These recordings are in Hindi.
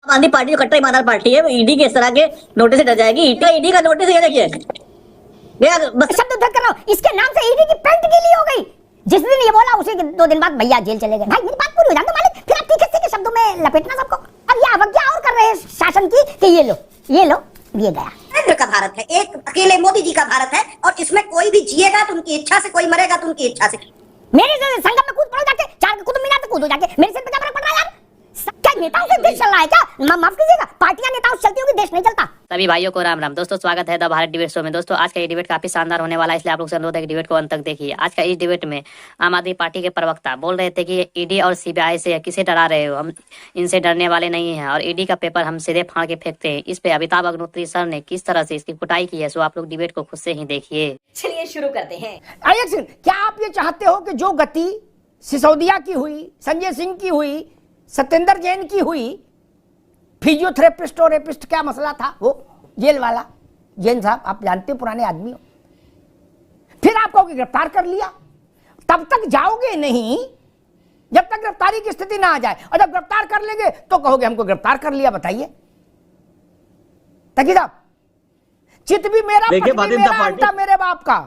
आम आदमी पार्टी जो कट्टर ईमानदार पार्टी है वो ईडी के इस तरह के नोटिस से डर जाएगी। ईडी का नोटिस ये देखिए शब्द उद्धृत कर रहा हूं, इसके नाम से ईडी की पेंट गीली हो गई। जिस दिन ये बोला उसी 2 दिन बाद भैया जेल चले गए। भाई मेरी बात पूरी हो जाए तो मालिक, फिर आप तीखे के शब्दों में लपेटना सबको। अब ये अवज्ञा और कर रहे हैं शासन की कि ये लो ये गया। केंद्र का भारत है, एक अकेले मोदी जी का भारत है और इसमें कोई भी जिएगा तो उनकी इच्छा से, कोई मरेगा तो उनकी इच्छा से। मेरे संगम में कूद पड़ो जाके, चार कुतुब मीनार पे कूदो जाके, मेरे सिर पे क्या फर्क पड़ रहा है यार? क्या नेताओं से देश चल रहा है क्या? माफ कीजिएगा, पार्टियां नेताओं से चलती होंगी, देश नहीं चलता। सभी भाइयों को राम राम। दोस्तों स्वागत है द भारत डिबेट शो में। दोस्तों आज का ये डिबेट काफी शानदार होने वाला है, इसलिए आप लोग से अनुरोध है कि डिबेट को अंत तक देखिए। आज का इस डिबेट में आम आदमी पार्टी के प्रवक्ता बोल रहे थे कि ईडी और सीबीआई से किसे डरा रहे हो, हम इनसे डरने वाले नहीं हैं और ईडी का पेपर हम सीधे फाड़ के फेंकते हैं। इस पे अमिताभ अग्निहोत्री सर ने किस तरह से इसकी कुटाई की है, सो आप लोग डिबेट को खुद से ही देखिए। चलिए शुरू करते हैं। क्या आप ये चाहते हो कि जो गति सिसोदिया की हुई, संजय सिंह की हुई, सत्येंद्र जैन की हुई, फिजियोथेरेपिस्ट और रेपिस्ट क्या मसला था वो जेल वाला, जैन साहब आप जानते हो पुराने आदमी हो, फिर आप कहोगे गिरफ्तार कर लिया, तब तक जाओगे नहीं जब तक गिरफ्तारी की स्थिति ना आ जाए, और जब गिरफ्तार कर लेंगे तो कहोगे हमको गिरफ्तार कर लिया। बताइए तकी साहब, चित भी मेरा, मेरा मेरे बाप का।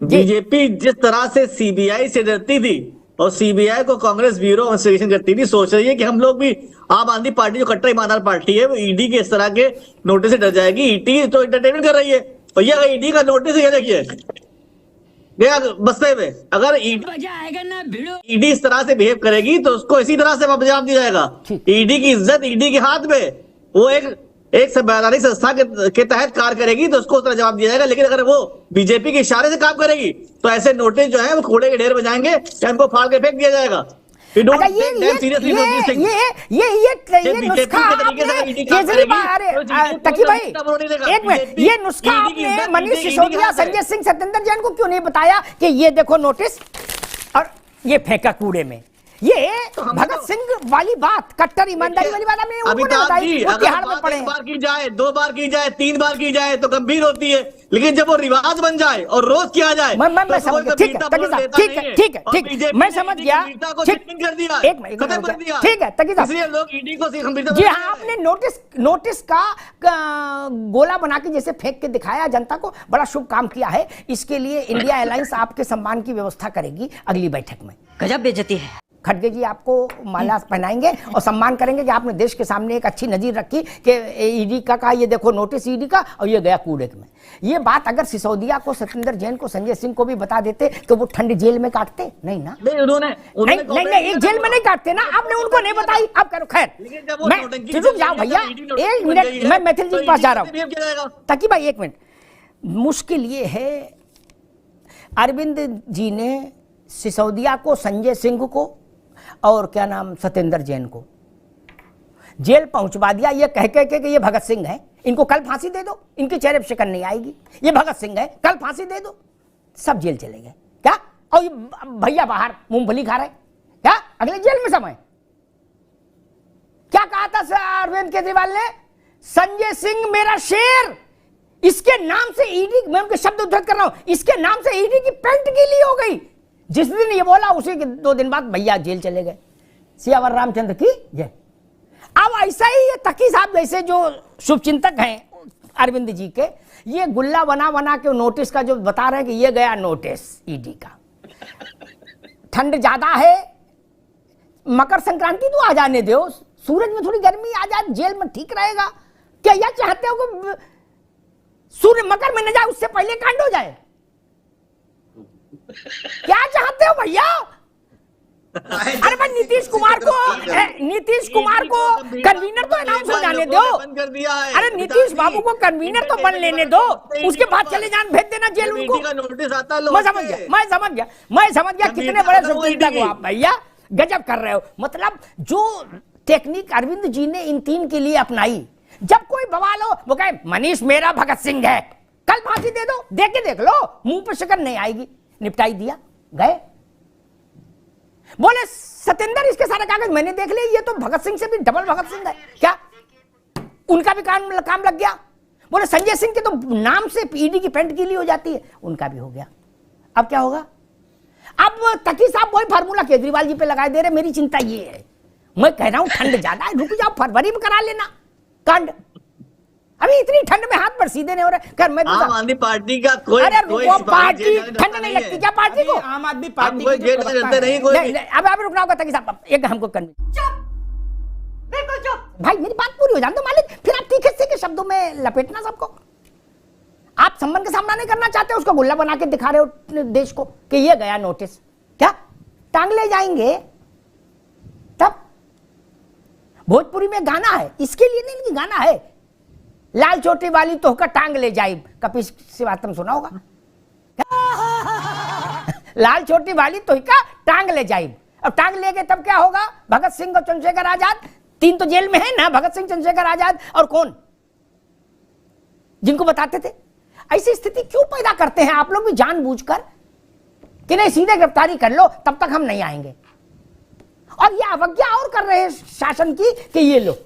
बीजेपी जिस तरह से सीबीआई से डरती थी और सीबीआई को कांग्रेस ब्यूरो इन्वेस्टिगेशन करती थी, सोच रही है कि हम लोग भी आम आदमी पार्टी जो कट्टर ईमानदार पार्टी है वो ईडी के इस तरह के नोटिस से डर जाएगी। ईडी तो एंटरटेनमेंट कर रही है और ये ईडी का नोटिस ये देखिए बस्ते में, अगर ईडी इस तरह से बिहेव करेगी तो उसको इसी तरह से जवाब दिया जाएगा। ईडी की इज्जत ईडी के हाथ में, वो एक संवैधानिक संस्था के तहत कार्य करेगी तो उसको उस तरह जवाब दिया जाएगा। लेकिन अगर वो बीजेपी के इशारे से काम करेगी तो ऐसे नोटिस जो है वो कूड़े के ढेर में जाएंगे, इनको फाड़ के फेंक दिया जाजाएगा। ये नुस्खा आपने मनीष सिसोदिया, संजय सिंह, सत्येंद्र जैन को क्यों नहीं बताया कि ये देखो नोटिस और ये फेंका कूड़े में? ये भगत सिंह वाली बात, कट्टर ईमानदारी वाली बात हमने उनको नहीं बताई। वो तिहाड़ में पड़े हैं। 1 बार की जाए, 2 बार की जाए, 3 बार की जाए तो गंभीर होती है, लेकिन जब वो रिवाज बन जाए और रोज किया जाए मैं समझ गया। ठीक है ठीक है मैं समझ गया। ठीक है तकी साहब, लोग ईडी को जी हाँ, आपने नोटिस का गोला बना के जैसे फेंक के दिखाया जनता को, बड़ा शुभ काम किया है। इसके लिए इंडिया अलायंस आपके सम्मान की व्यवस्था करेगी अगली बैठक में। गजब बेइज्जती है। खड़गे जी आपको माला पहनाएंगे और सम्मान करेंगे कि आपने देश के सामने एक अच्छी नजीर रखी कि ईडी का ये देखो नोटिस ईडी का और ये गया कूड़े में। ये बात अगर सिसोदिया को, सत्येंद्र जैन को, संजय सिंह को भी बता देते तो वो ठंड जेल में काटते नहीं ना? नहीं एक जेल में नहीं काटते ना। आपने उनको नहीं बताई, आप करो। खैर मैं रुक जाओ भैया, 1 मिनट, मैं मैथिल जी के पास जा रहा हूँ। ताकि भाई 1 मिनट, मुश्किल ये है, अरविंद जी ने सिसोदिया को, संजय सिंह को और क्या नाम सत्येंद्र जैन को जेल पहुंचवा दिया, ये कह के कि ये भगत सिंह है, इनको कल फांसी दे दो, इनके चेहरे पर शिकन नहीं आएगी, ये भगत सिंह है, कल फांसी दे दो। सब जेल चले गए क्या? और ये भैया बाहर मूंगफली खा रहे क्या? अगले जेल में समय। क्या कहा था अरविंद केजरीवाल ने? संजय सिंह मेरा शेर, इसके नाम से ईडी, मैं उनके शब्द उद्धृत कर रहा हूं, इसके नाम से ईडी की पेंट गीली हो गई। जिस दिन ये बोला उसी के 2 दिन बाद भैया जेल चले गए। सियावर रामचंद्र की जय। अब ऐसा ही ये तकी साहब जैसे जो शुभचिंतक हैं अरविंद जी के, ये गुल्ला बना के नोटिस का जो बता रहे हैं कि ये गया नोटिस ईडी का। ठंड ज्यादा है, मकर संक्रांति तो आ जाने दो, सूरज में थोड़ी गर्मी आ जाए, जेल में ठीक रहेगा। क्या यह चाहते हो कि सूर्य मकर में न जाए, उससे पहले कांड हो जाए? क्या चाहते हो भैया? अरे भाई नीतीश कुमार को कन्वीनर तो अनाउंस हो जाने दो। अरे नीतीश बाबू को कन्वीनर तो बन लेने दो, उसके बाद चले जान भेज देना जेल उनको। मैं समझ गया कितने बड़े शुभचिंतक हो आप भैया, गजब कर रहे हो। मतलब जो टेक्निक अरविंद जी ने इन 3 के लिए अपनाई, जब कोई बवाल हो वो कहे मनीष मेरा भगत सिंह है, कल फांसी दे दो, देख लो, मुंह पे शिकन नहीं आएगी। निपटाई दिया, गए। बोले सत्येंद्र इसके सारे कागज मैंने देख लिए, ये तो भगत सिंह से भी डबल भगत सिंह है क्या? उनका भी काम लग गया। बोले संजय सिंह के तो नाम से ईडी की पेंट गीली हो जाती है, उनका भी हो गया। अब क्या होगा? अब तकी साहब वही फार्मूला केजरीवाल जी पे लगाए दे रहे। मेरी चिंता ये है, मैं कह रहा हूं ठंड ज्यादा है, रुक जाओ, फरवरी में करा लेना कांड। अभी इतनी ठंड में हाथ पर सीधे नहीं हो रहे। कर मैं आम आदमी पार्टी का कोई अरे कोई वो सिपाही पार्टी जेल जाने ठंड देता नहीं है। लगती क्या पार्टी को? आम आदमी आप पार्टी कोई के जेल जो में प्रवक्ता रहते हैं, नहीं कोई नहीं, अब रुकना होगा ताकि साहब एक हमको करनी। बिल्कुल चुप। भाई मेरी बात पूरी हो जाए तो मालिक, फिर आप तीखे से के शब्दों में लपेटना सबको। आप संबंध का सामना नहीं करना चाहते, उसको गुल्ला बना के दिखा रहे हो देश को कि ये गया नोटिस, क्या टांग ले जाएंगे? तब भोजपुरी में गाना है, इसके लिए नहीं कि गाना है, लाल चोटी वाली तो का टांग ले जाए, कपिल सिवातम सुना होगा। लाल चोटी वाली तो का टांग ले जाए। अब टांग ले गए तब क्या होगा? भगत सिंह और चंद्रशेखर आजाद, तीन तो जेल में है ना, भगत सिंह, चंद्रशेखर आजाद और कौन, जिनको बताते थे। ऐसी स्थिति क्यों पैदा करते हैं आप लोग भी जानबूझकर कि नहीं सीधे गिरफ्तारी कर लो, तब तक हम नहीं आएंगे। और ये अवज्ञा और कर रहे हैं शासन की कि ये लो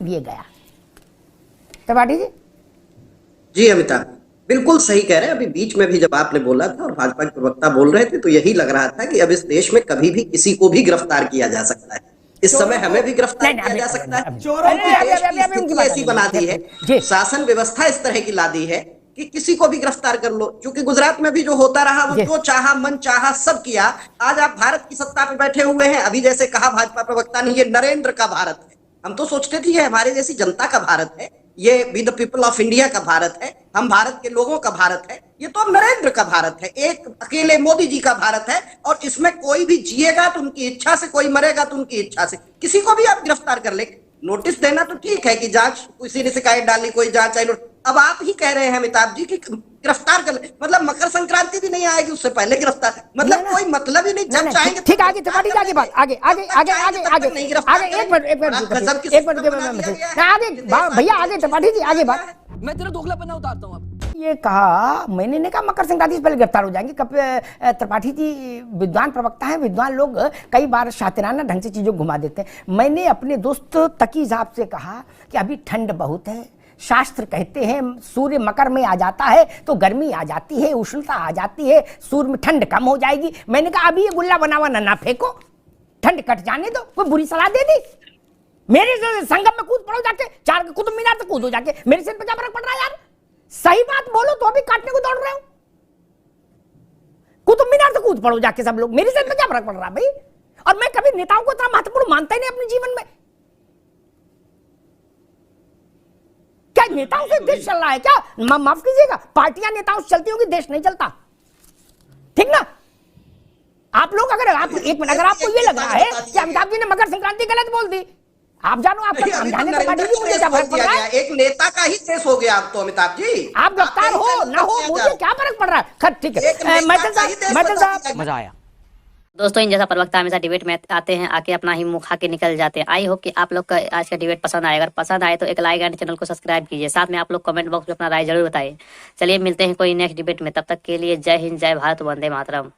ये गया। त्रिपाठी जी। जी अमिताभ बिल्कुल सही कह रहे हैं। अभी बीच में भी जब आपने बोला था और भाजपा के प्रवक्ता बोल रहे थे तो यही लग रहा था कि अब इस देश में कभी भी किसी को भी गिरफ्तार किया जा सकता है। इस समय हमें भी गिरफ्तार किया जा सकता है। चोरों की देश की स्थिति ऐसी बना दी है, शासन व्यवस्था इस तरह की ला दी है कि किसी को भी गिरफ्तार कर लो। क्योंकि गुजरात में भी जो होता रहा वो जो चाहा मन चाहा सब किया। आज आप भारत की सत्ता पे बैठे हुए हैं। अभी जैसे कहा भाजपा प्रवक्ता ने, ये नरेंद्र का भारत है। हम तो सोचते थे ये हमारे जैसी जनता का भारत है, ये be the people of India का भारत है, हम भारत के लोगों का भारत है। ये तो अब नरेंद्र का भारत है, एक अकेले मोदी जी का भारत है। और इसमें कोई भी जिएगा तो उनकी इच्छा से, कोई मरेगा तो उनकी इच्छा से। किसी को भी आप गिरफ्तार कर ले। नोटिस देना तो ठीक है कि जांच, किसी ने शिकायत डाली, कोई जांच आई। अब आप ही कह रहे हैं अमिताभ जी कि गिरफ्तार कर ले, मतलब मकर संक्रांति भी नहीं आएगी उससे पहले गिरफ्तार, मतलब कोई मतलब ही नहीं। जब चाहेंगे ठीक, आगे त्रिपाठी जी, आगे बात, आगे एक मिनट आगे भैया, आगे त्रिपाठी जी, आगे बात। मैं तेरा दोगलापना उतारता हूँ अब। ये कहा, मैंने नहीं कहा मकर संक्रांति से पहले गिरफ्तार हो जाएंगे। त्रिपाठी जी विद्वान प्रवक्ता हैं, विद्वान लोग कई बार शातिराना ढंग से चीजों को घुमा देते हैं। मैंने अपने दोस्त तकी साहब से कहा कि अभी ठंड बहुत है, शास्त्र कहते हैं सूर्य मकर में आ जाता है तो गर्मी आ जाती है, उष्णता आ जाती है, सूर्य में ठंड कम हो जाएगी। मैंने कहा अभी ये गुल्ला बनावा ना फेंको, ठंड कट जाने दो। कोई बुरी सलाह दे दी? मेरे संगम में कूद पड़ो जाके, चार कुतुब मीनार तक कूदो जाके, मेरे सिर पे क्या फर्क पड़ रहा है यार? सही बात बोलो तो अभी काटने को दौड़ रहे हो। कुतुब मीनार तक कूद पड़ो जाके सब लोग, मेरे सिर पे क्या फर्क पड़ रहा है भाई? और मैं कभी नेताओं को इतना महत्वपूर्ण मानता ही नहीं अपने जीवन में। क्या नेताओं से देश चल रहा है क्या? माफ कीजिएगा, पार्टियां नेताओं से चलती होंगी, देश नहीं चलता, ठीक ना? आप लोग अगर एक मिनट, अगर आपको ये लग रहा है कि अमिताभ जी ने मकर संक्रांति गलत बोल दी, आप जानो, आपका काम जाने के बाद भी मुझे क्या फर्क पड़ रहा है? एक नेता का ही केस हो गया आप तो अमिताभ जी। आप गिरफ्तार हो ना हो मुझे क्या फर्क पड़ रहा है? खैर ठीक है, मैटर साहब, मजा आया। दोस्तों, इन जैसा प्रवक्ता हमेशा डिबेट में आते हैं, आके अपना ही मुंह खा के निकल जाते हैं। आई होप कि आप लोग का आज का डिबेट पसंद आए। अगर पसंद आए तो एक लाइक एंड चैनल को सब्सक्राइब कीजिए। साथ में आप लोग कमेंट बॉक्स में अपना राय जरूर बताइए। चलिए मिलते हैं कोई नेक्स्ट डिबेट में, तब तक के लिए जय हिंद, जय भारत, वंदे मातरम।